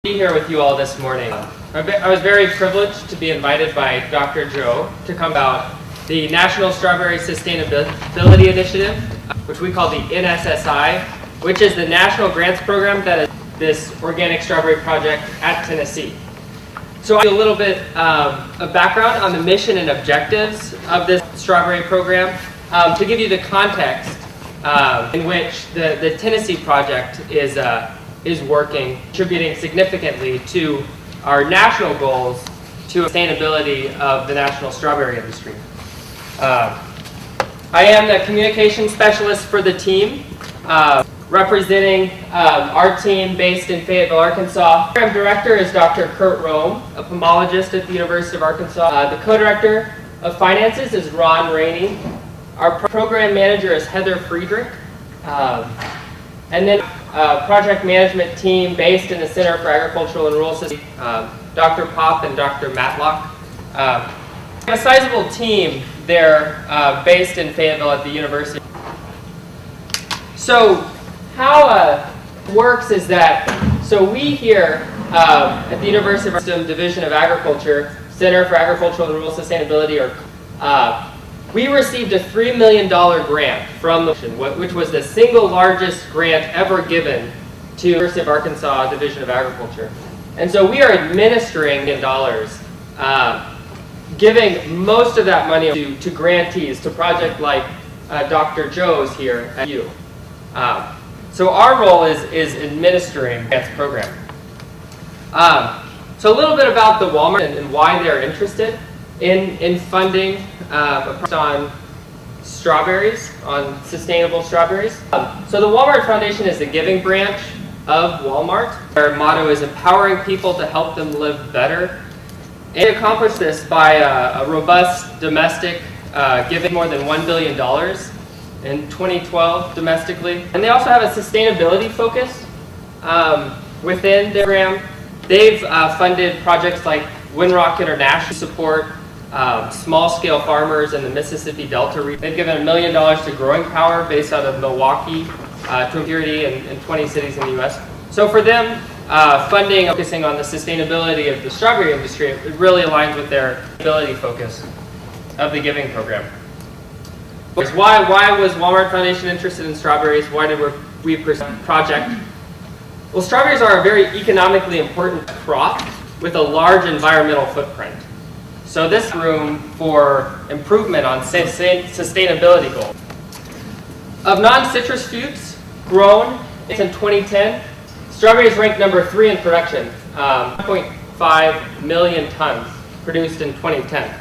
Be here with you all this morning. I was very privileged to be invited by Dr. Joe to come about the National Strawberry Sustainability Initiative, which we call the NSSI, which is the national grants program that is this organic strawberry project at Tennessee. So I'll give you a little bit of background on the mission and objectives of this strawberry program to give you the context in which the Tennessee project is working, contributing significantly to our national goals to sustainability of the national strawberry industry. I am the communication specialist for the team, representing our team based in Fayetteville, Arkansas. The program director is Dr. Kurt Rome, a pomologist at the University of Arkansas. The co-director of finances is Ron Rainey. Our program manager is Heather Friedrich. And then project management team based in the Center for Agricultural and Rural Systems, Dr. Pop and Dr. Matlock. A sizable team there based in Fayetteville at the university. So how it works is that, we here at the University of Arkansas Division of Agriculture, Center for Agricultural and Rural Sustainability, we received a $3 million grant from the which was the single largest grant ever given to the University of Arkansas Division of Agriculture. And so we are administering in dollars, giving most of that money to grantees, to projects like Dr. Joe's here at U. So our role is administering grants program. So a little bit about the Walmart and why they're interested in funding a project on strawberries, on sustainable strawberries. So the Walmart Foundation is the giving branch of Walmart. Their motto is empowering people to help them live better. And they accomplish this by a robust domestic giving more than $1 billion in 2012 domestically. And they also have a sustainability focus within their program. They've funded projects like Windrock International support small-scale farmers in the Mississippi Delta region. They've given $1 million to Growing Power based out of Milwaukee to Purity in 20 cities in the U.S. So for them, funding focusing on the sustainability of the strawberry industry, it really aligns with their ability focus of the giving program. Why was Walmart Foundation interested in strawberries? Why did we pursue the project? Well, strawberries are a very economically important crop with a large environmental footprint. So this room for improvement on sustainability goals. Of non-citrus fruits grown in 2010, strawberries ranked number 3 in production, 1.5 million tons produced in 2010.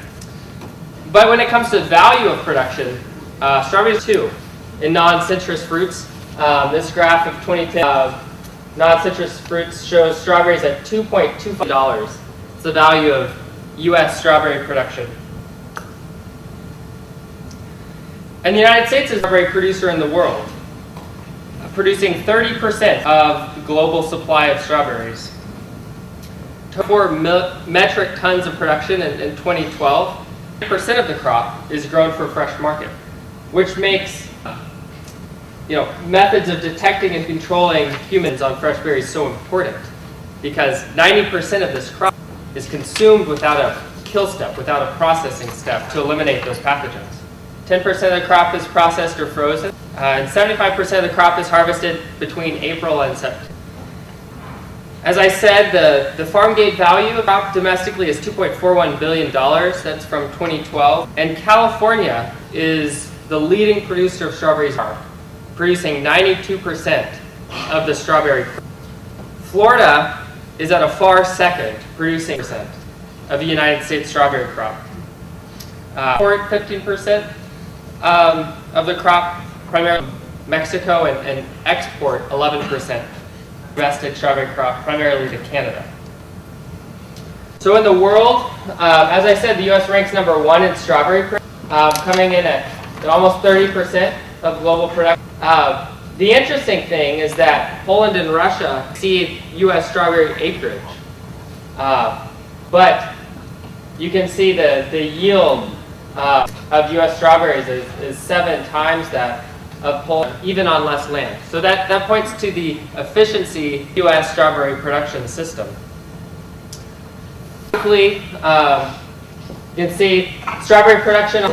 But when it comes to value of production, strawberries 2 in non-citrus fruits. This graph of 2010 non-citrus fruits shows strawberries at $2.25. It's the value of U.S. strawberry production. And the United States is a strawberry producer in the world, producing 30% of the global supply of strawberries. 4 metric tons of production in 2012. 10% of the crop is grown for fresh market, which makes methods of detecting and controlling humans on fresh berries so important, because 90% of this crop is consumed without a kill step, without a processing step to eliminate those pathogens. 10% of the crop is processed or frozen, and 75% of the crop is harvested between April and September. As I said, the farm gate value of crop domestically is $2.41 billion. That's from 2012. And California is the leading producer of strawberries, producing 92% of the strawberry crop. Florida is at a far second, producing 15% of the United States strawberry crop. 15% of the crop, primarily Mexico, and export 11% domestic strawberry crop, primarily to Canada. So in the world, as I said, the U.S. ranks number 1 in strawberry production, coming in at almost 30% of global production. The interesting thing is that Poland and Russia exceed U.S. strawberry acreage. But you can see the yield of U.S. strawberries is 7 times that of pollen, even on less land. So that points to the efficiency of the U.S. strawberry production system. Quickly, you can see strawberry production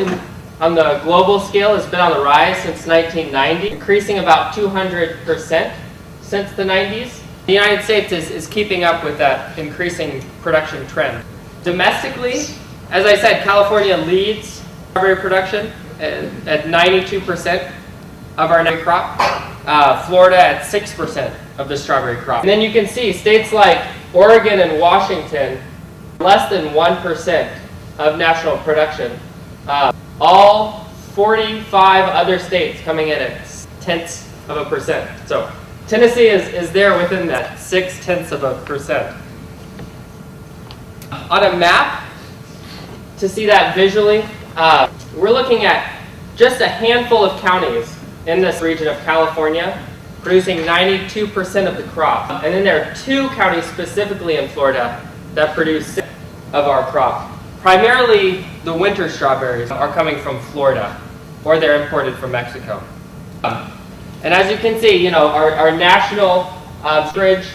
on the global scale has been on the rise since 1990, increasing about 200% since the 90s. The United States is keeping up with that increasing production trend. Domestically, as I said, California leads strawberry production at 92% of our strawberry crop. Florida at 6% of the strawberry crop. And then you can see states like Oregon and Washington, less than 1% of national production. All 45 other states coming in at 0.1%. So Tennessee is there within that 0.6%. On a map, to see that visually, we're looking at just a handful of counties in this region of California producing 92% of the crop. And then there are 2 counties specifically in Florida that produce 6% of our crop. Primarily, the winter strawberries are coming from Florida, or they're imported from Mexico. And as you can see, our national storage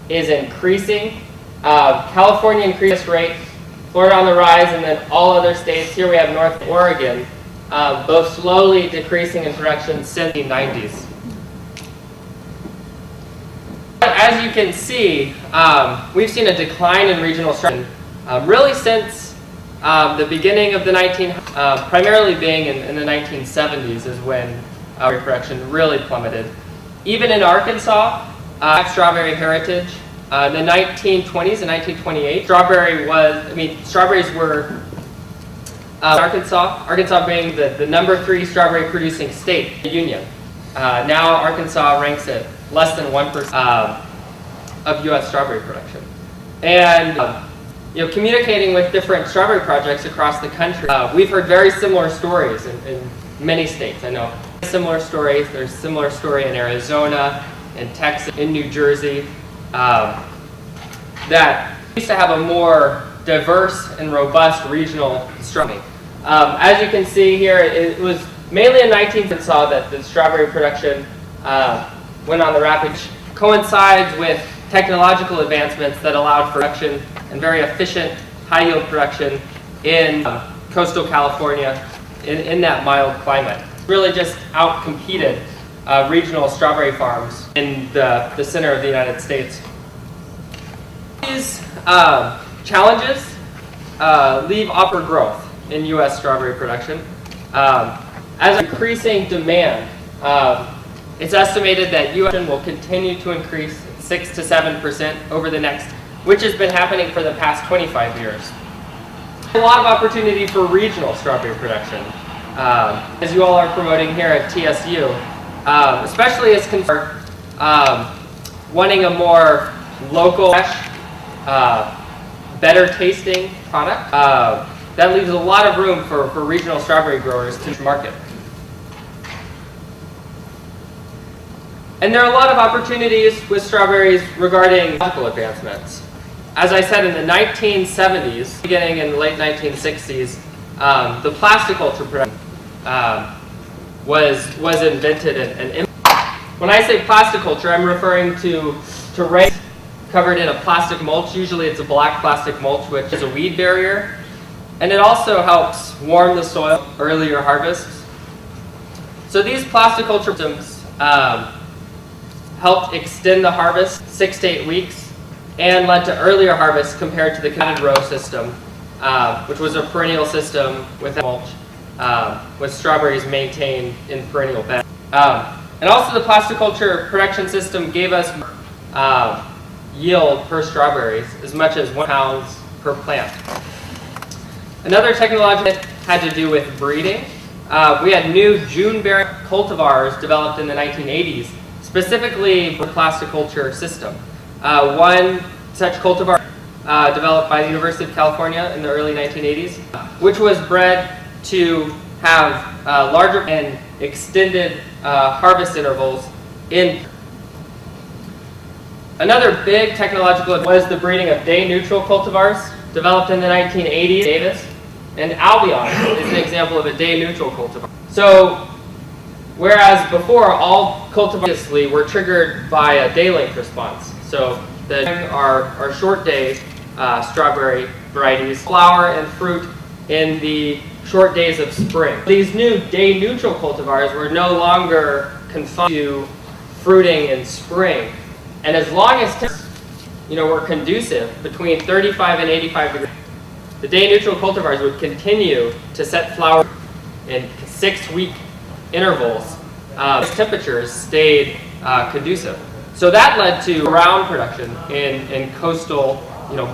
is increasing. California increased rate, Florida on the rise, and then all other states. Here we have North Oregon, both slowly decreasing in production since the 90s. But as you can see, we've seen a decline in regional strawberry really since the beginning of the primarily being in the 1970s is when our production really plummeted. Even in Arkansas, strawberry heritage. In the 1920s and 1928, strawberries were Arkansas being the number 3 strawberry producing state in the union. Now Arkansas ranks at less than 1% of U.S. strawberry production. And communicating with different strawberry projects across the country, we've heard very similar stories in many states. I know similar stories. There's a similar story in Arizona, in Texas, in New Jersey, that used to have a more diverse and robust regional strawberry. As you can see here, it was mainly in 19th saw that the strawberry production went on the rapid, coincides with technological advancements that allowed production and very efficient, high-yield production in coastal California in that mild climate. Really just outcompeted regional strawberry farms in the center of the United States. These challenges leave upward growth in U.S. strawberry production. As increasing demand, it's estimated that U.S. will continue to increase 6 to 7% over the next, which has been happening for the past 25 years. A lot of opportunity for regional strawberry production, as you all are promoting here at TSU, especially as concerned wanting a more local, fresh, better tasting product. That leaves a lot of room for regional strawberry growers to market. And there are a lot of opportunities with strawberries regarding technological advancements. As I said, in the 1970s, beginning in the late 1960s, the plasticulture production was invented and when I say plasticulture, I'm referring to raised covered in a plastic mulch. Usually it's a black plastic mulch, which is a weed barrier. And it also helps warm the soil, earlier harvests. So these plasticulture systems helped extend the harvest 6 to 8 weeks and led to earlier harvests compared to the connected row system, which was a perennial system with mulch, with strawberries maintained in perennial beds. And also the plasticulture production system gave us yield per strawberries as much as 1 pound per plant. Another technology that had to do with breeding. We had new June-bearing cultivars developed in the 1980s, specifically for the plasticulture system. One such cultivar developed by the University of California in the early 1980s, which was bred to have larger and extended harvest intervals in. Another big technological was the breeding of day-neutral cultivars, developed in the 1980s. Davis and Albion is an example of a day-neutral cultivar. So Whereas before, all cultivars were triggered by a day-length response. So our short day strawberry varieties, flower and fruit in the short days of spring. These new day-neutral cultivars were no longer confined to fruiting in spring, and as long as temperatures, were conducive between 35 and 85 degrees, the day-neutral cultivars would continue to set flower in 6-week intervals as temperatures stayed conducive. So that led to round production in coastal,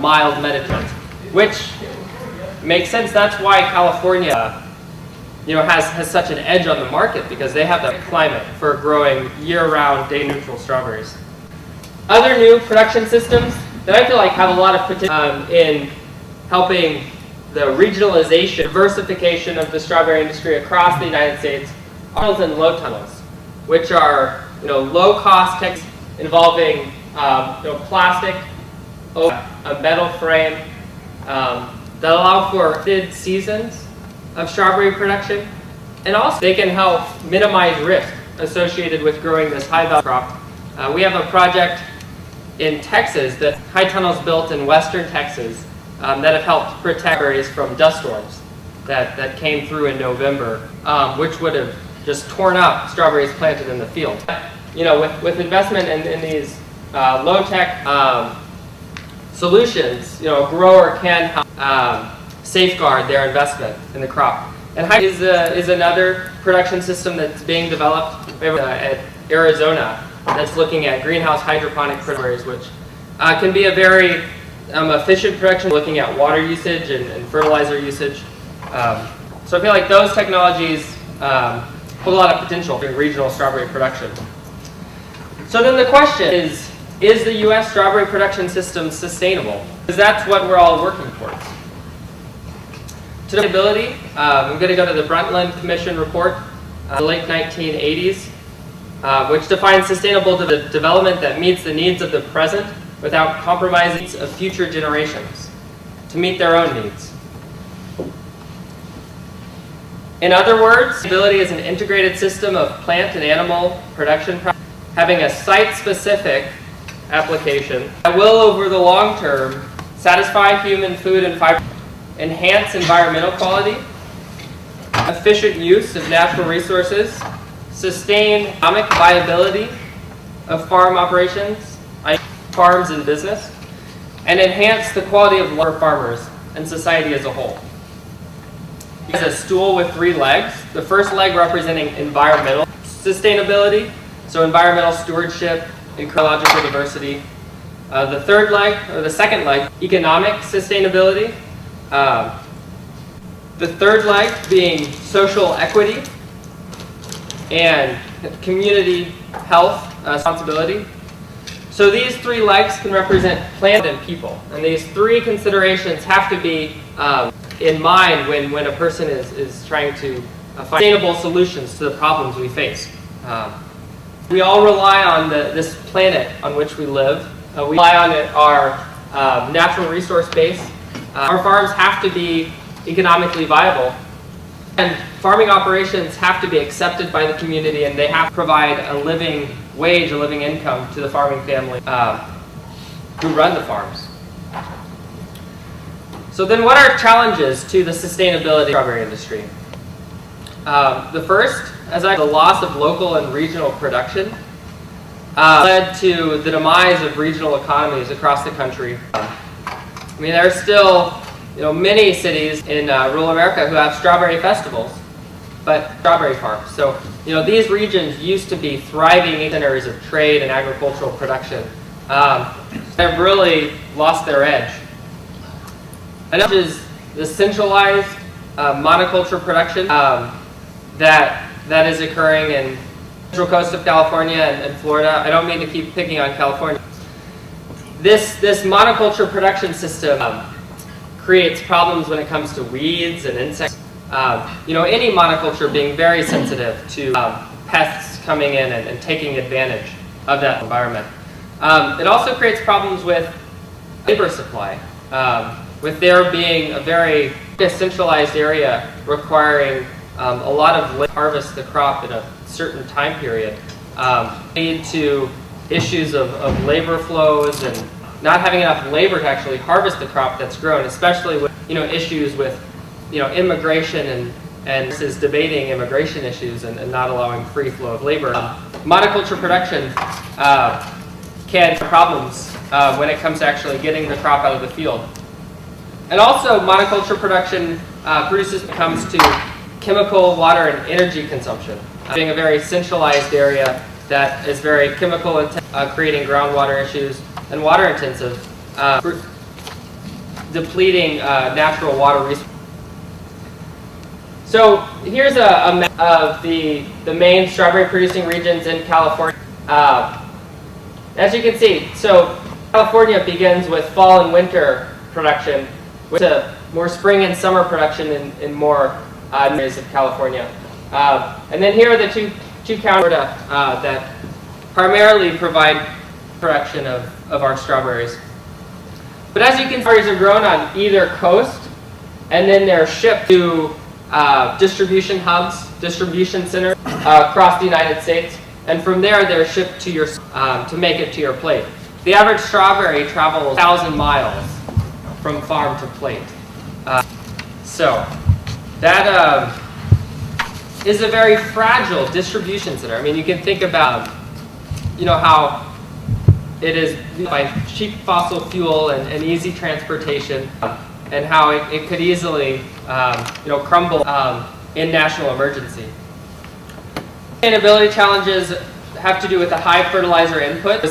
mild Mediterranean, which makes sense. That's why California, has such an edge on the market, because they have the climate for growing year-round day-neutral strawberries. Other new production systems that I feel like have a lot of potential in helping the regionalization, diversification of the strawberry industry across the United States are tunnels and low tunnels, which are low-cost techniques involving plastic, a metal frame that allow for fixed seasons of strawberry production, and also they can help minimize risk associated with growing this high-value crop. We have a project in Texas, that high tunnels built in western Texas that have helped protect strawberries from dust storms that came through in November, which would have just torn up strawberries planted in the field. With investment in these low-tech solutions, a grower can help safeguard their investment in the crop. And is another production system that's being developed at Arizona that's looking at greenhouse hydroponic strawberries, which can be a very efficient production, looking at water usage and fertilizer usage. So I feel like those technologies hold a lot of potential for regional strawberry production. So then the question is the U.S. strawberry production system sustainable? Because that's what we're all working towards. Sustainability, I'm going to go to the Brundtland Commission report, the late 1980s, which defines sustainable development that meets the needs of the present without compromising the needs of future generations to meet their own needs. In other words, sustainability is an integrated system of plant and animal production having a site-specific application that will, over the long term, satisfy human food and fiber, enhance environmental quality, efficient use of natural resources, sustain economic viability of farm operations, farms and business, and enhance the quality of life for farmers and society as a whole. It has a stool with 3 legs. The first leg representing environmental sustainability, so environmental stewardship, ecological diversity. The third leg, or the second leg, economic sustainability. The third leg being social equity and community health responsibility. So these 3 legs can represent plant and people, and these 3 considerations have to be in mind when a person is trying to find sustainable solutions to the problems we face. We all rely on this planet on which we live. We rely on our natural resource base. Our farms have to be economically viable, and farming operations have to be accepted by the community, and they have to provide a living wage, a living income to the farming family who run the farms. So then what are challenges to the sustainability of the strawberry industry? The first, the loss of local and regional production led to the demise of regional economies across the country. There are still many cities in rural America who have strawberry festivals, but strawberry farms. So these regions used to be thriving centers of trade and agricultural production. They've really lost their edge. Another is the centralized monoculture production that is occurring in the central coast of California and Florida. I don't mean to keep picking on California. This monoculture production system creates problems when it comes to weeds and insects. Any monoculture being very sensitive to pests coming in and taking advantage of that environment. It also creates problems with labor supply, with there being a very centralized area requiring a lot of labor to harvest the crop in a certain time period, lead to issues of labor flows and not having enough labor to actually harvest the crop that's grown, especially with issues with immigration and this is debating immigration issues and not allowing free flow of labor. Monoculture production can have problems when it comes to actually getting the crop out of the field. And also monoculture production produces when it comes to chemical, water, and energy consumption. Being a very centralized area that is very chemical intensive, creating groundwater issues, and water intensive, depleting natural water resources. So here's a map of the main strawberry producing regions in California. As you can see, so California begins with fall and winter production, with more spring and summer production in more areas of California. And then here are the two counties that primarily provide production of our strawberries. But as you can see, strawberries are grown on either coast, and then they're shipped to distribution hubs, distribution centers across the United States, and from there they're shipped to your to make it to your plate. The average strawberry travels 1,000 miles from farm to plate. So that is a very fragile distribution center. I mean, you can think about how it is by cheap fossil fuel and easy transportation, and how it could easily crumble in national emergency. Sustainability challenges have to do with the high fertilizer input,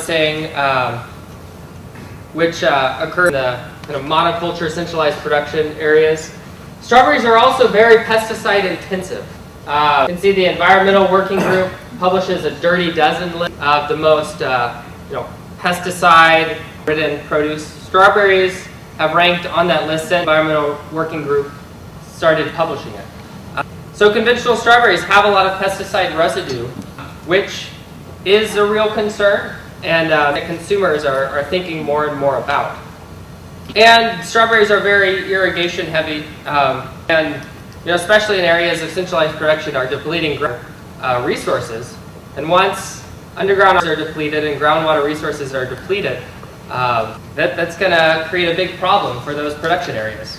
which occur in the monoculture centralized production areas. Strawberries are also very pesticide intensive. You can see the Environmental Working Group publishes a Dirty Dozen list of the most pesticide-ridden produce. Strawberries have ranked on that list since the Environmental Working Group started publishing it. So conventional strawberries have a lot of pesticide residue, which is a real concern, and that consumers are thinking more and more about. And strawberries are very irrigation heavy, and especially in areas of centralized production, are depleting resources. And once underground are depleted and groundwater resources are depleted, that's going to create a big problem for those production areas.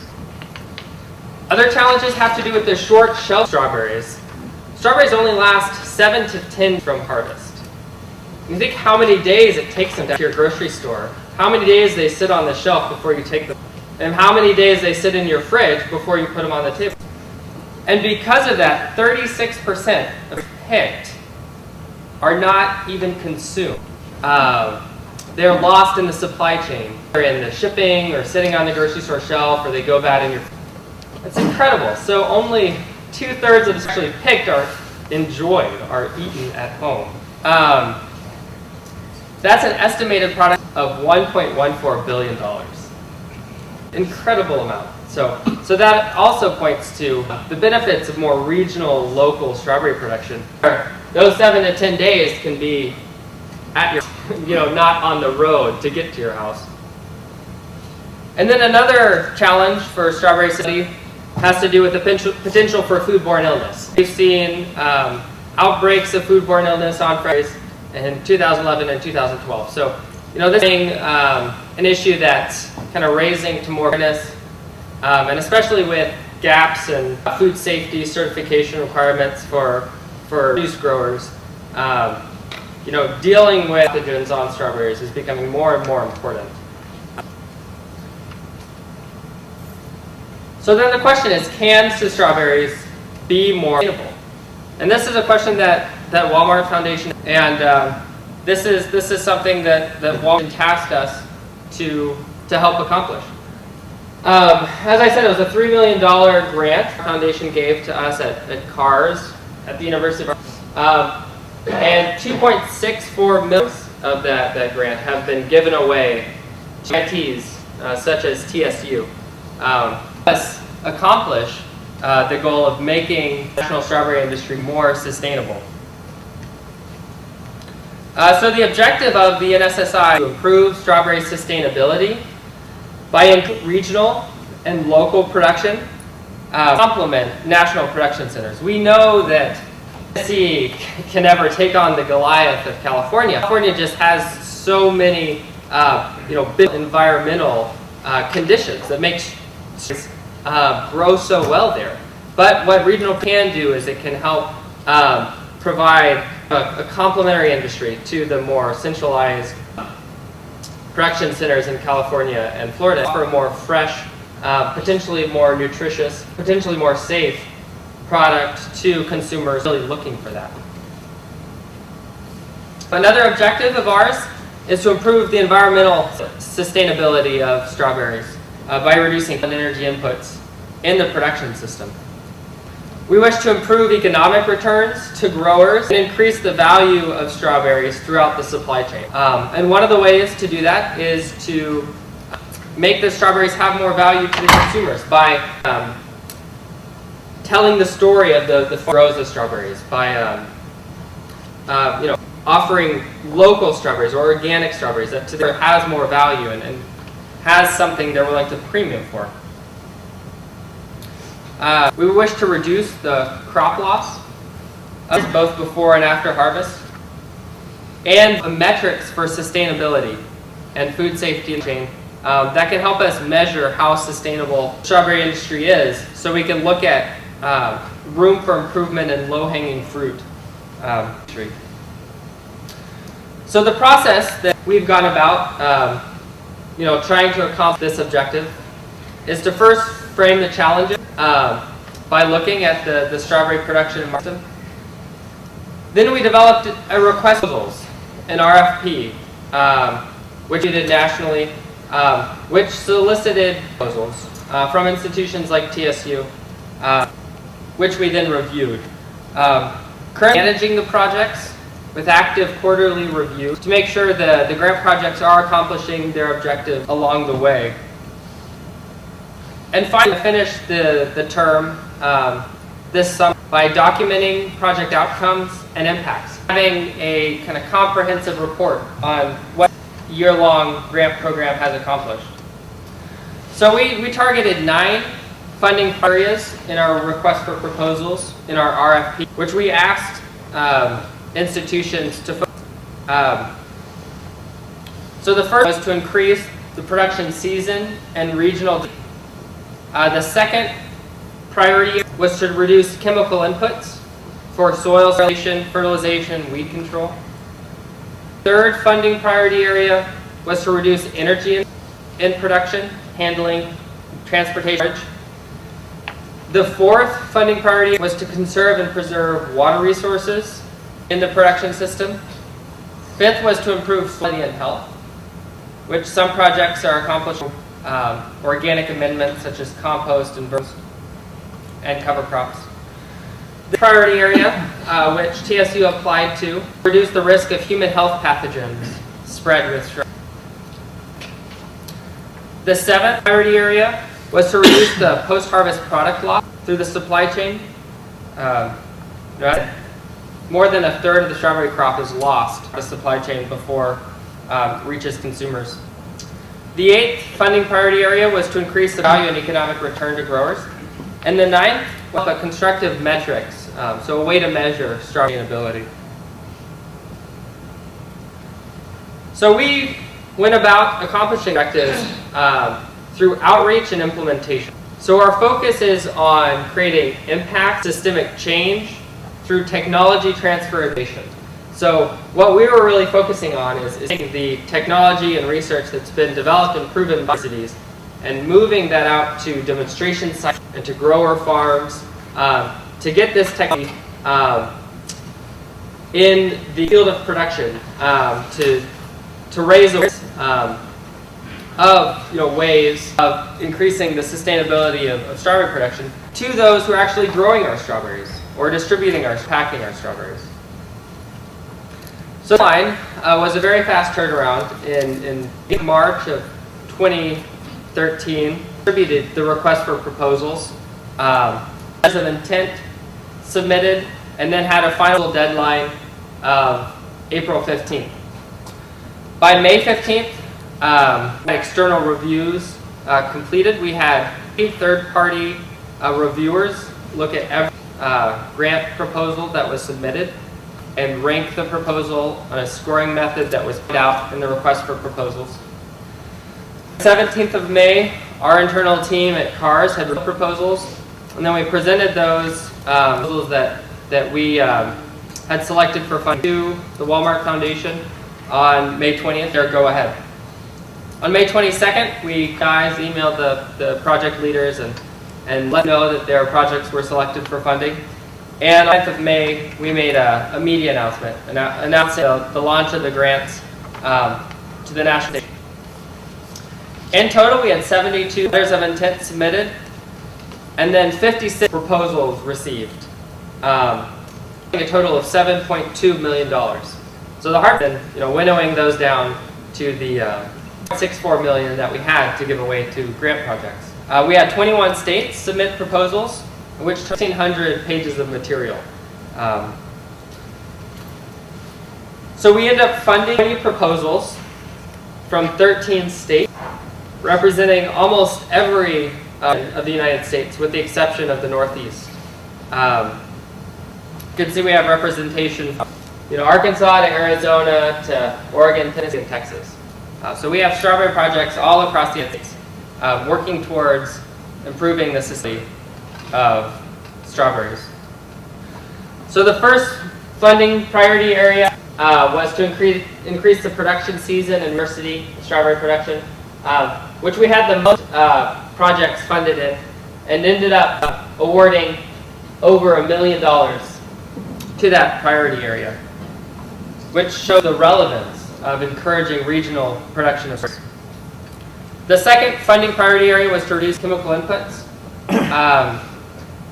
Other challenges have to do with the short shelf strawberries. Strawberries only last 7 to 10 from harvest. You think how many days it takes them to your grocery store, how many days they sit on the shelf before you take them, and how many days they sit in your fridge before you put them on the table. And because of that, 36% of picked are not even consumed. They're lost in the supply chain. They're in the shipping or sitting on the grocery store shelf, or they go bad in your fridge. It's incredible. So only 2/3 of the actually picked are enjoyed, are eaten at home. That's an estimated product of $1.14 billion. Incredible amount. So that also points to the benefits of more regional, local strawberry production. Those 7 to 10 days can be at your, not on the road to get to your house. And then another challenge for strawberry study has to do with the potential for foodborne illness. We've seen outbreaks of foodborne illness on strawberries in 2011 and 2012. So, this being an issue that's kind of raising to more awareness, and especially with gaps in food safety certification requirements for produce growers, dealing with pathogens on strawberries is becoming more and more important. So then the question is, can strawberries be more sustainable? And this is a question that Walmart Foundation, and this is something that Walmart tasked us to help accomplish. As I said, it was a $3 million grant the foundation gave to us at CARS at the University of and 2.64 million of that grant have been given away to ITs such as TSU. Let's accomplish the goal of making the national strawberry industry more sustainable. So the objective of the NSSI is to improve strawberry sustainability by increasing regional and local production, complement national production centers. We know that Tennessee can ever take on the Goliath of California. California just has so many big environmental conditions that makes grow so well there. But what regional can do is it can help provide a complementary industry to the more centralized production centers in California and Florida, offer a more fresh, potentially more nutritious, potentially more safe product to consumers really looking for that. Another objective of ours is to improve the environmental sustainability of strawberries by reducing energy inputs in the production system. We wish to improve economic returns to growers and increase the value of strawberries throughout the supply chain. And one of the ways to do that is to make the strawberries have more value to the consumers by telling the story of the grows of strawberries, by offering local strawberries or organic strawberries that to them has more value and has something they're willing to premium for. We wish to reduce the crop loss, both before and after harvest, and metrics for sustainability and food safety chain that can help us measure how sustainable the strawberry industry is, so we can look at room for improvement in low-hanging fruit industry. So the process that we've gone about, trying to accomplish this objective is to first frame the challenges by looking at the strawberry production market. Then we developed a request proposals, an RFP, which we did nationally, which solicited proposals from institutions like TSU, which we then reviewed. Currently managing the projects with active quarterly reviews to make sure the grant projects are accomplishing their objectives along the way. And finally, finish the term this summer by documenting project outcomes and impacts, having a kind of comprehensive report on what year-long grant program has accomplished. So we targeted 9 funding areas in our request for proposals in our RFP, which we asked institutions to focus. So the first was to increase the production season and regional. The second priority was to reduce chemical inputs for soil fertilization, weed control. Third funding priority area was to reduce energy in production, handling, transportation. The fourth funding priority was to conserve and preserve water resources in the production system. Fifth was to improve soil quality and health, which some projects are accomplishing. Organic amendments such as compost and cover crops. The priority area, which TSU applied to, reduce the risk of human health pathogens spread with strawberries. The seventh priority area was to reduce the post-harvest product loss through the supply chain. More than a third of the strawberry crop is lost in the supply chain before it reaches consumers. The eighth funding priority area was to increase the value and economic return to growers. And the ninth was the constructive metrics, so a way to measure strawberry sustainability. So we went about accomplishing objectives through outreach and implementation. So our focus is on creating impact, systemic change through technology transfer and innovation. So what we were really focusing on is taking the technology and research that's been developed and proven by universities and moving that out to demonstration sites and to grower farms to get this technology in the field of production to raise awareness of ways of increasing the sustainability of strawberry production to those who are actually growing our strawberries or distributing packing our strawberries. So mine was a very fast turnaround. In March of 2013, distributed the request for proposals as of intent, submitted, and then had a final deadline of April 15th. By May 15th, external reviews completed. We had 8 third-party reviewers look at grant proposal that was submitted and rank the proposal on a scoring method that was put out in the request for proposals. 17th of May, our internal team at CARS had proposals, and then we presented those proposals that we had selected for funding to the Walmart Foundation on May 20th, their go-ahead. On May 22nd, we guys emailed the project leaders and let them know that their projects were selected for funding. And on 9th of May, we made a media announcement, announcing the launch of the grants to the national stage. In total, we had 72 letters of intent submitted, and then 56 proposals received, a total of $7.2 million. So the hard part, winnowing those down to the $6.4 million that we had to give away to grant projects. We had 21 states submit proposals, which 1,500 pages of material. So we end up funding 20 proposals from 13 states, representing almost every of the United States, with the exception of the Northeast. You can see we have representation from Arkansas to Arizona to Oregon, Tennessee, and Texas. So we have strawberry projects all across the United States working towards improving the sustainability of strawberries. So the first funding priority area was to increase the production season and diversity of strawberry production, which we had the most projects funded in, and ended up awarding over $1 million to that priority area, which shows the relevance of encouraging regional production of strawberries. The second funding priority area was to reduce chemical inputs.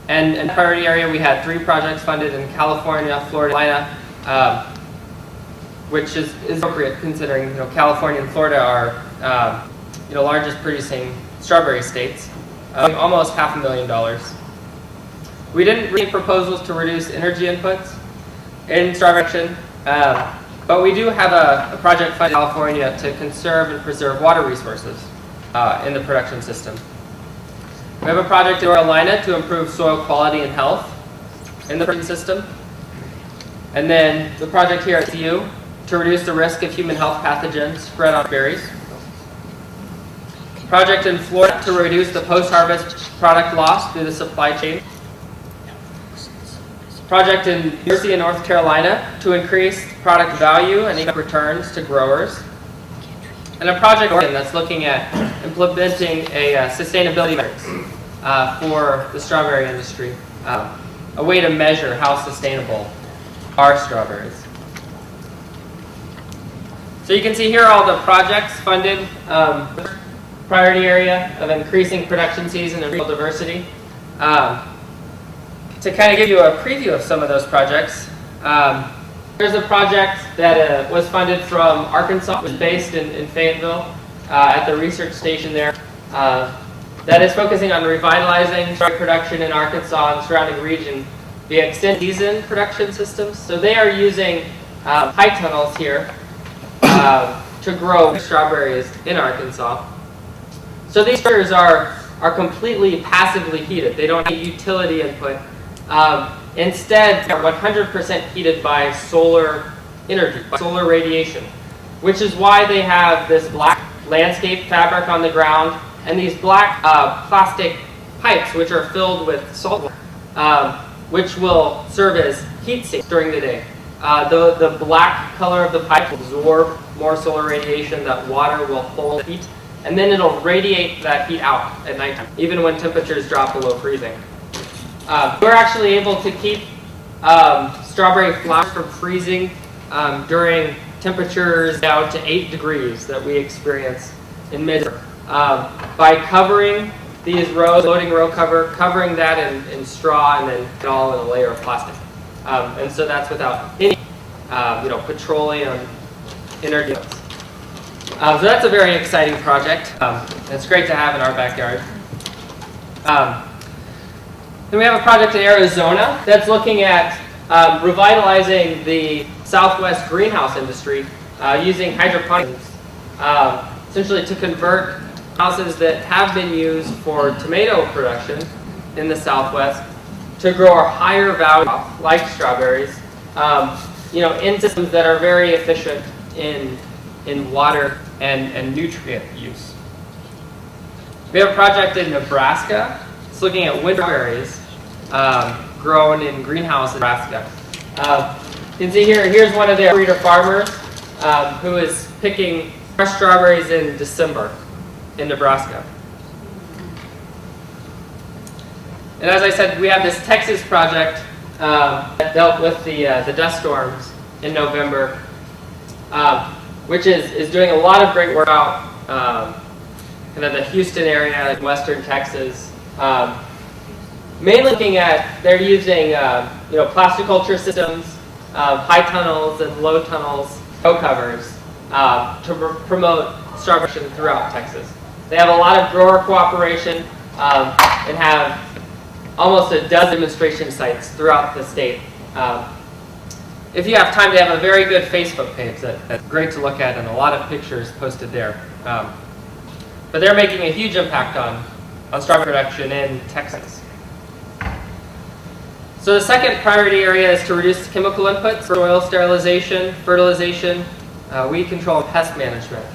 And in the priority area, we had 3 projects funded in California, Florida, Carolina, which is appropriate considering California and Florida are largest producing strawberry states, almost $500,000. We didn't receive proposals to reduce energy inputs in strawberry production, but we do have a project funded in California to conserve and preserve water resources in the production system. We have a project in North Carolina to improve soil quality and health in the production system. And then the project here at CU to reduce the risk of human health pathogens spread on berries. Project in Florida to reduce the post-harvest product loss through the supply chain. Project in New Jersey and North Carolina to increase product value and economic returns to growers. And a project that's looking at implementing a sustainability metrics for the strawberry industry, a way to measure how sustainable are strawberries. So you can see here all the projects funded, priority area of increasing production season and regional diversity. To kind of give you a preview of some of those projects, there's a project that was funded from Arkansas, was based in Fayetteville at the research station there, that is focusing on revitalizing strawberry production in Arkansas and surrounding region via extended season production systems. So they are using high tunnels here to grow strawberries in Arkansas. So these strawberries are completely passively heated. They don't need utility input. Instead, they're 100% heated by solar energy, by solar radiation, which is why they have this black landscape fabric on the ground and these black plastic pipes which are filled with salt water, which will serve as heat sinks during the day. The black color of the pipe will absorb more solar radiation. That water will hold heat, and then it'll radiate that heat out at nighttime, even when temperatures drop below freezing. We're actually able to keep strawberry flowers from freezing during temperatures down to 8 degrees that we experience in mid-summer by covering these rows, loading row cover, covering that in straw, and then it all in a layer of plastic. And so that's without any petroleum energy. So that's a very exciting project. It's great to have in our backyard. Then we have a project in Arizona that's looking at revitalizing the Southwest greenhouse industry using hydroponics, essentially to convert houses that have been used for tomato production in the Southwest to grow a higher value crop, like strawberries, in systems that are very efficient in water and nutrient use. We have a project in Nebraska. It's looking at winter strawberries grown in greenhouses in Nebraska. You can see here's one of their breeder farmers who is picking fresh strawberries in December in Nebraska. And as I said, we have this Texas project that dealt with the dust storms in November, which is doing a lot of great work out kind of the Houston area, western Texas. Mainly looking at, they're using plasticulture systems, high tunnels and low tunnels, row covers to promote strawberry production throughout Texas. They have a lot of grower cooperation and have almost a dozen demonstration sites throughout the state. If you have time, they have a very good Facebook page that's great to look at and a lot of pictures posted there. But they're making a huge impact on strawberry production in Texas. So the second priority area is to reduce chemical inputs for soil sterilization, fertilization, weed control, and pest management.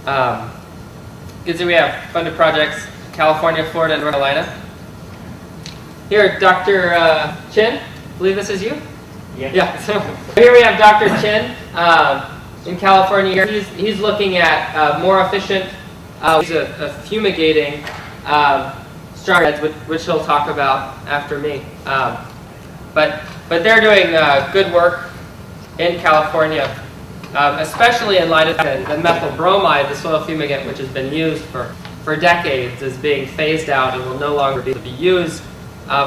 You can see we have funded projects in California, Florida, and North Carolina. Here, Dr. Chin, I believe this is you? Yeah. So here we have Dr. Chin in California. Here he's looking at more efficient, he's a fumigating strawberry beds, which he'll talk about after me. But they're doing good work in California, especially in light of the methyl bromide, the soil fumigant, which has been used for decades, is being phased out and will no longer be used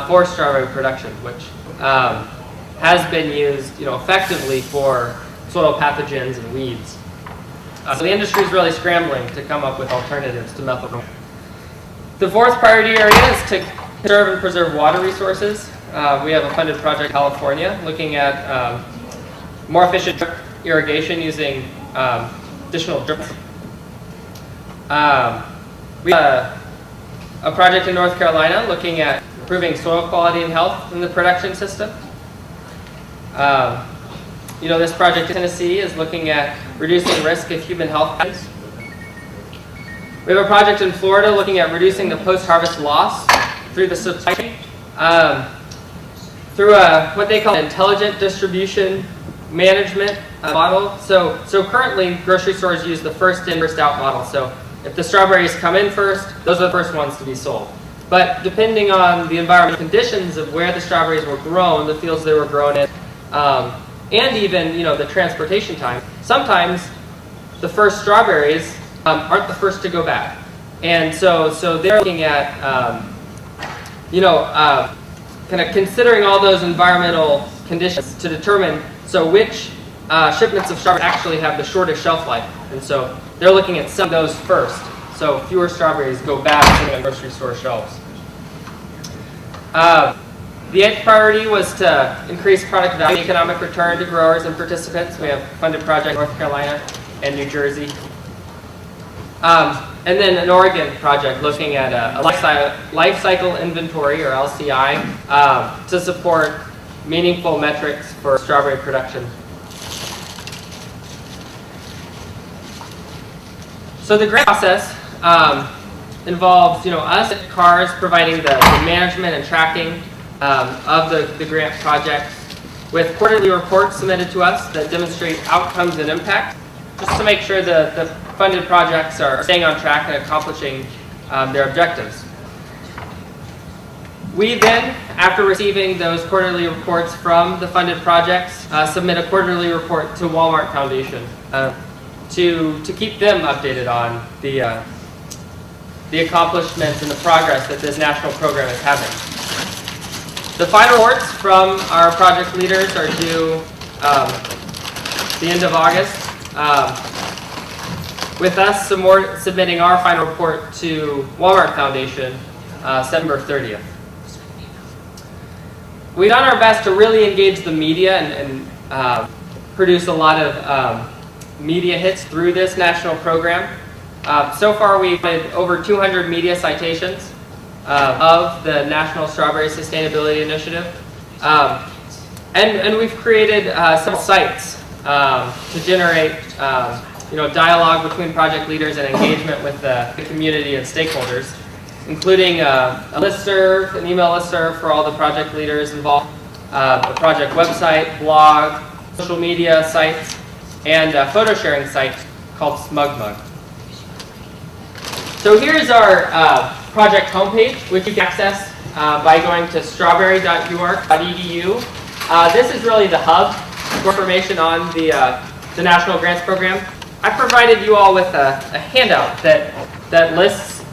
for strawberry production, which has been used, effectively for soil pathogens and weeds. So the industry is really scrambling to come up with alternatives to methyl bromide. The fourth priority area is to conserve and preserve water resources. We have a funded project in California looking at more efficient drip irrigation using additional drips. We have a project in North Carolina looking at improving soil quality and health in the production system. This project in Tennessee is looking at reducing risk of human health hazards. We have a project in Florida looking at reducing the post-harvest loss through the supply chain, through what they call intelligent distribution management model. So currently, grocery stores use the first in, first out model. So if the strawberries come in first, those are the first ones to be sold. But depending on the environmental conditions of where the strawberries were grown, the fields they were grown in, and even the transportation time, sometimes the first strawberries aren't the first to go bad. And so they're looking at kind of considering all those environmental conditions to determine which shipments of strawberries actually have the shortest shelf life. And so they're looking at some of those first, so fewer strawberries go bad on grocery store shelves. The eighth priority was to increase product value and economic return to growers and participants. We have funded projects in North Carolina and New Jersey. And then an Oregon project looking at a life cycle inventory, or LCI, to support meaningful metrics for strawberry production. So the grant process involves us at CARS providing the management and tracking of the grant projects with quarterly reports submitted to us that demonstrate outcomes and impact, just to make sure the funded projects are staying on track and accomplishing their objectives. We then, after receiving those quarterly reports from the funded projects, submit a quarterly report to Walmart Foundation to keep them updated on the accomplishments and the progress that this national program is having. The final reports from our project leaders are due the end of August, with us submitting our final report to Walmart Foundation September 30th. We've done our best to really engage the media and produce a lot of media hits through this national program. So far we've had over 200 media citations, of the National Strawberry Sustainability Initiative. And we've created several sites to generate dialogue between project leaders and engagement with the community and stakeholders, including a listserv, an email listserv for all the project leaders involved, a project website, blog, social media sites, and a photo sharing site called SmugMug. So here's our project homepage, which you can access by going to strawberry.uark.edu. This is really the hub for information on the National Grants Program. I provided you all with a handout that lists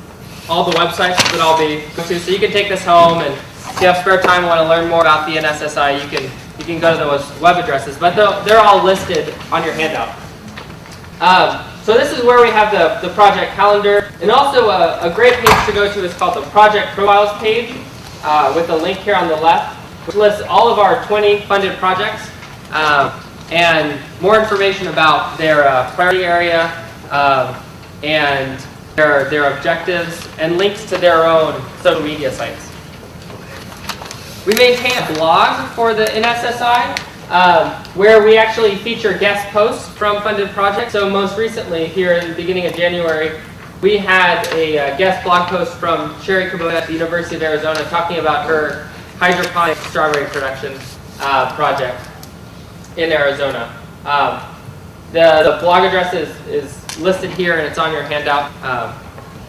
all the websites that I'll be going to, so you can take this home, and if you have spare time and want to learn more about the NSSI, you can go to those web addresses, but they're all listed on your handout. So this is where we have the project calendar, and also a great page to go to is called the Project Profiles page, with a link here on the left, which lists all of our 20 funded projects, and more information about their priority area, and their objectives, and links to their own social media sites. We maintain a blog for the NSSI, where we actually feature guest posts from funded projects. So most recently, here in the beginning of January, we had a guest blog post from Sherry Kubota at the University of Arizona talking about her hydroponic strawberry production project in Arizona. The blog address is listed here, and it's on your handout.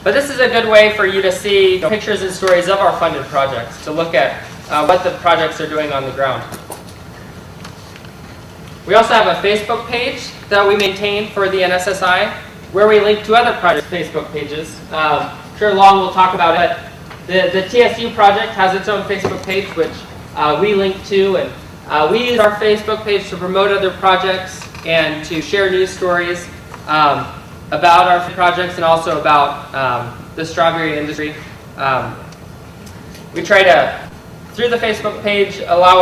But this is a good way for you to see pictures and stories of our funded projects, to look at what the projects are doing on the ground. We also have a Facebook page that we maintain for the NSSI, where we link to other project Facebook pages. Sure, Long will talk about it. The TSU project has its own Facebook page, which we link to, and we use our Facebook page to promote other projects and to share news stories about our projects, and also about the strawberry industry. We try to, through the Facebook page, allow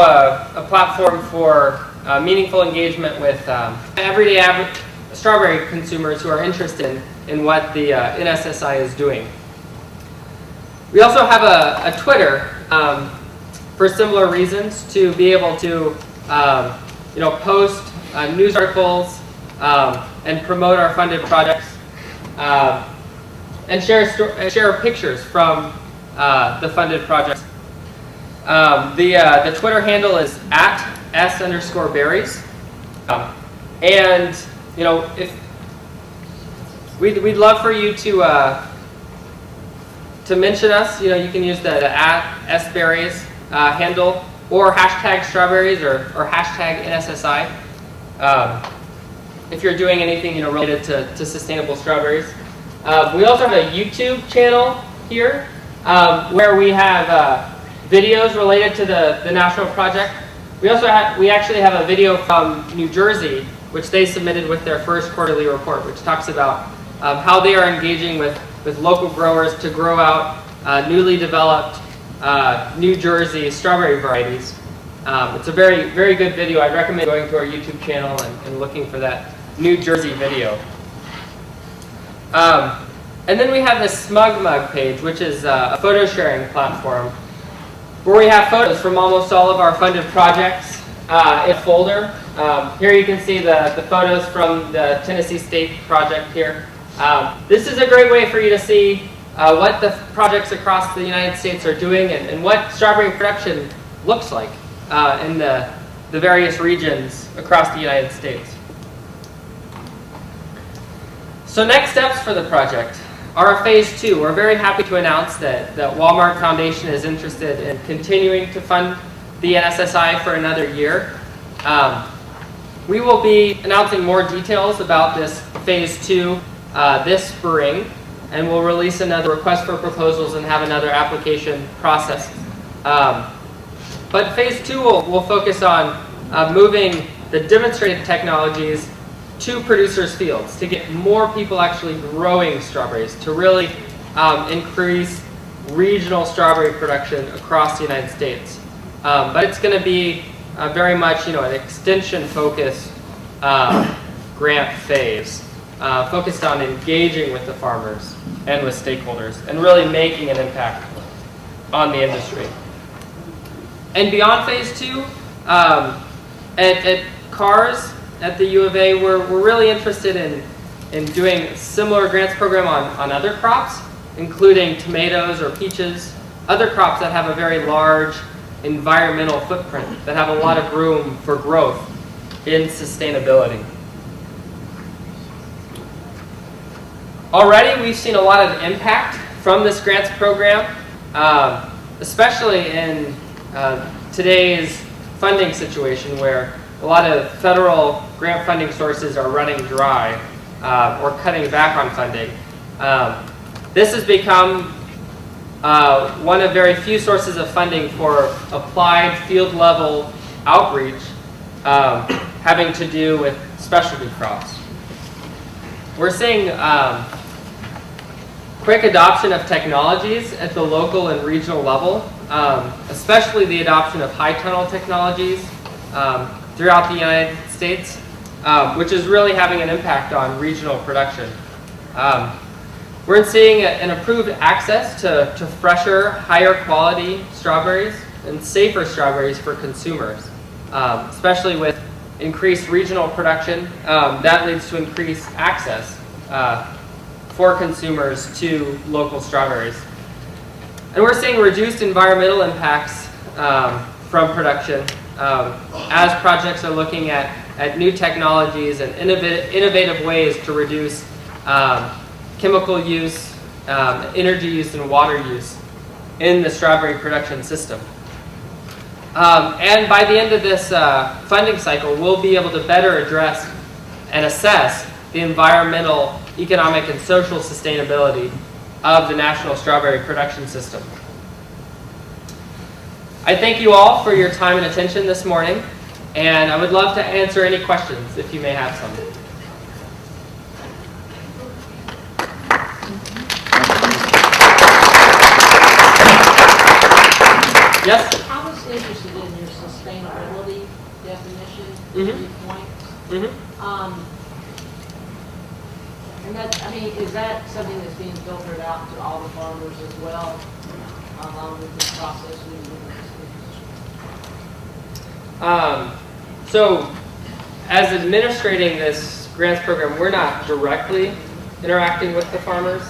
a platform for meaningful engagement with everyday average strawberry consumers who are interested in what the NSSI is doing. We also have a Twitter for similar reasons, to be able to post news articles and promote our funded projects, and share pictures from the funded projects. The Twitter handle is @s_berries, and if we'd love for you to mention us. You can use the @sberries handle, or hashtag strawberries, or hashtag NSSI, if you're doing anything related to sustainable strawberries. We also have a YouTube channel here, where we have videos related to the national project. We actually have a video from New Jersey, which they submitted with their first quarterly report, which talks about how they are engaging with local growers to grow out newly developed New Jersey strawberry varieties. It's a very, very good video. I'd recommend going to our YouTube channel and looking for that New Jersey video. And then we have the SmugMug page, which is a photo sharing platform, where we have photos from almost all of our funded projects in a folder. Here you can see the photos from the Tennessee State project here. This is a great way for you to see what the projects across the United States are doing, and what strawberry production looks like in the various regions across the United States. So next steps for the project are phase 2. We're very happy to announce that Walmart Foundation is interested in continuing to fund the NSSI for another year. We will be announcing more details about this phase 2 this spring, and we'll release another request for proposals and have another application process. But phase 2 will focus on moving the demonstrated technologies to producers' fields, to get more people actually growing strawberries, to really increase regional strawberry production across the United States. But it's going to be very much an extension-focused grant phase, focused on engaging with the farmers and with stakeholders, and really making an impact on the industry. And beyond phase 2, at CARS at the U of A, we're really interested in doing a similar grants program on other crops, including tomatoes or peaches, other crops that have a very large environmental footprint, that have a lot of room for growth in sustainability. Already we've seen a lot of impact from this grants program, especially in today's funding situation where a lot of federal grant funding sources are running dry or cutting back on funding. This has become one of very few sources of funding for applied field level outreach having to do with specialty crops. We're seeing quick adoption of technologies at the local and regional level, especially the adoption of high tunnel technologies throughout the United States, which is really having an impact on regional production. We're seeing an improved access to fresher, higher quality strawberries and safer strawberries for consumers, especially with increased regional production. That leads to increased access for consumers to local strawberries. And we're seeing reduced environmental impacts from production as projects are looking at new technologies and innovative ways to reduce chemical use, energy use, and water use in the strawberry production system. And by the end of this funding cycle, we'll be able to better address and assess the environmental, economic, and social sustainability of the national strawberry production system. I thank you all for your time and attention this morning, and I would love to answer any questions if you may have some. Yes? I was interested in your sustainability definition, Mm-hmm. 3 points. Mm-hmm. And that, I mean, is that something that's being filtered out to all the farmers as well, along with this process? So, as administrating this grants program, we're not directly interacting with the farmers.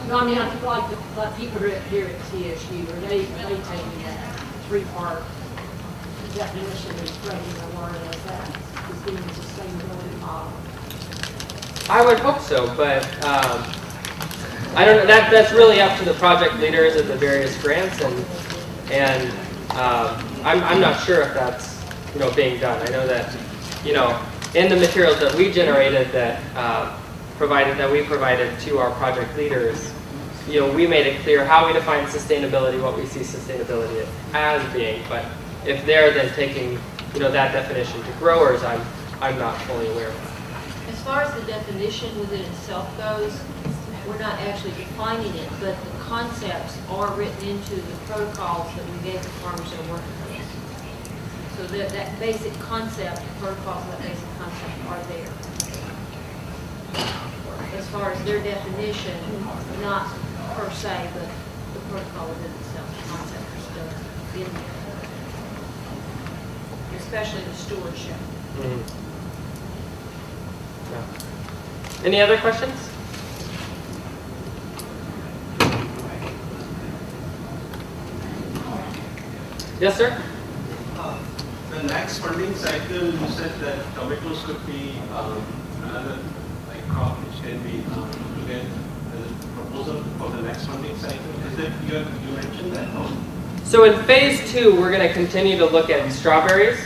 No, I mean, I feel like the people here at TSU, are they taking that 3-part definition and spreading the word as that is being a sustainability model? I would hope so, but I don't know. That's really up to the project leaders of the various grants, and I'm not sure if that's being done. I know that in the materials that we generated that we provided to our project leaders, we made it clear how we define sustainability, what we see sustainability as being. But if they're then taking that definition to growers, I'm not fully aware of that. As far as the definition within itself goes, we're not actually defining it, but the concepts are written into the protocols that we gave the farmers that are working with us. So that basic concept, the protocols of that basic concept are there. As far as their definition, not per se, but the protocol within itself, the concept is still in there. Especially the stewardship. Mm-hmm. Yeah. Any other questions? Yes, sir? The next funding cycle, you said that tomatoes could be another crop which can be again as a proposal for the next funding cycle. Is that you mentioned that? So in phase 2, we're going to continue to look at strawberries.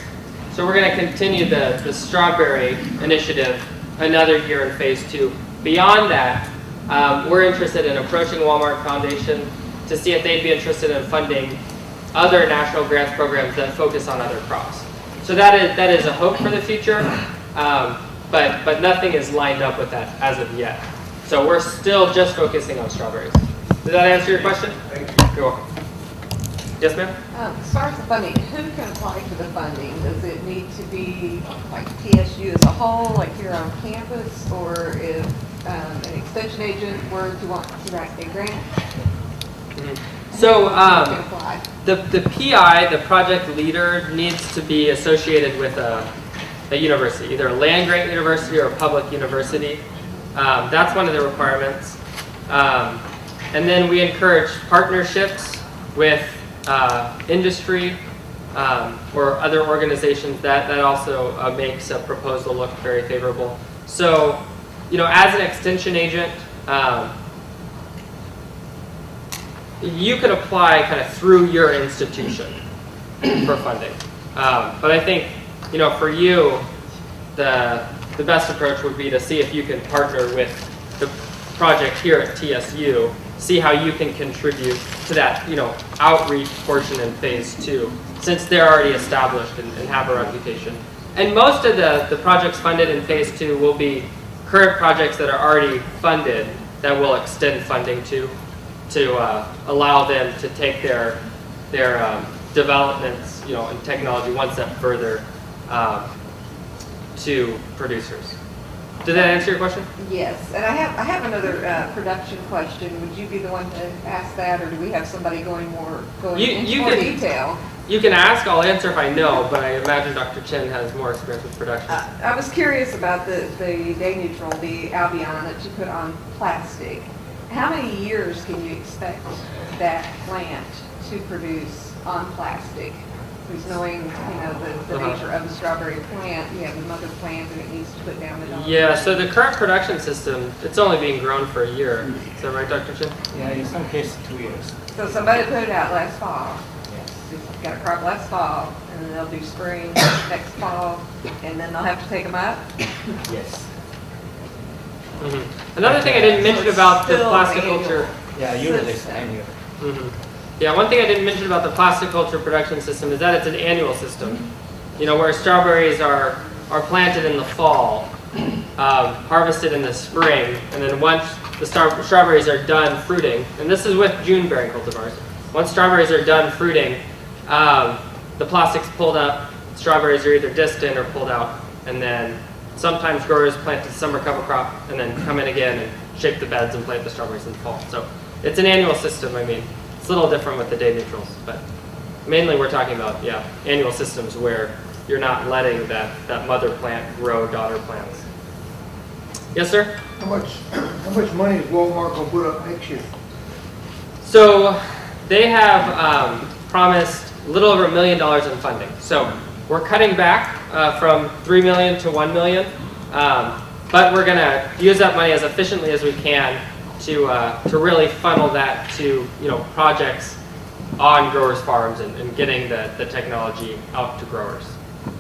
So we're going to continue the strawberry initiative another year in phase 2. Beyond that, we're interested in approaching Walmart Foundation to see if they'd be interested in funding other national grants programs that focus on other crops. So that is a hope for the future, but nothing is lined up with that as of yet. So we're still just focusing on strawberries. Does that answer your question? Thank you. You're welcome. Yes, ma'am? As far as the funding, who can apply for the funding? Does it need to be like TSU as a whole, like here on campus, or if an extension agent were to want to write a grant? So Who can apply? the PI, the project leader, needs to be associated with a university, either a land-grant university or a public university. That's one of the requirements. And then we encourage partnerships with industry or other organizations. That also makes a proposal look very favorable. So, as an extension agent, you could apply kind of through your institution for funding. But I think, for you, the best approach would be to see if you can partner with the project here at TSU, see how you can contribute to that, outreach portion in phase 2, since they're already established and have a reputation. And most of the projects funded in phase 2 will be current projects that are already funded that will extend funding to allow them to take their developments, in technology one step further to producers. Did that answer your question? Yes, and I have another production question. Would you be the one to ask that, or do we have somebody going into more detail? You can ask. I'll answer if I know, but I imagine Dr. Chen has more experience with production. I was curious about the day neutral, the Albion that you put on plastic. How many years can you expect that plant to produce on plastic? Because knowing, the nature of the strawberry plant, you have the mother plant and it needs to put down the daughter. Yeah, so the current production system, it's only being grown for a year. Is that right, Dr. Chen? Yeah, in some cases 2 years. So somebody put it out last fall. Yes. Got a crop last fall, and then they'll do spring next fall, and then they'll have to take them up. Yes. Mm-hmm. Another thing I didn't mention about the plasticulture. Yeah, usually it's annual. Mm-hmm. Yeah, one thing I didn't mention about the plasticulture production system is that it's an annual system. Where strawberries are planted in the fall, harvested in the spring, and then once the strawberries are done fruiting, and this is with June bearing cultivars, once strawberries are done fruiting, the plastic's pulled up, strawberries are either distant or pulled out, and then sometimes growers plant the summer cover crop and then come in again and shape the beds and plant the strawberries in the fall. So it's an annual system. It's a little different with the day neutrals, but mainly we're talking about, annual systems where you're not letting that mother plant grow daughter plants. Yes, sir? How much money is Walmart gonna put up next year? So they have promised a little over $1 million in funding. So we're cutting back from $3 million to $1 million, but we're going to use that money as efficiently as we can to really funnel that to projects on growers' farms and getting the technology out to growers.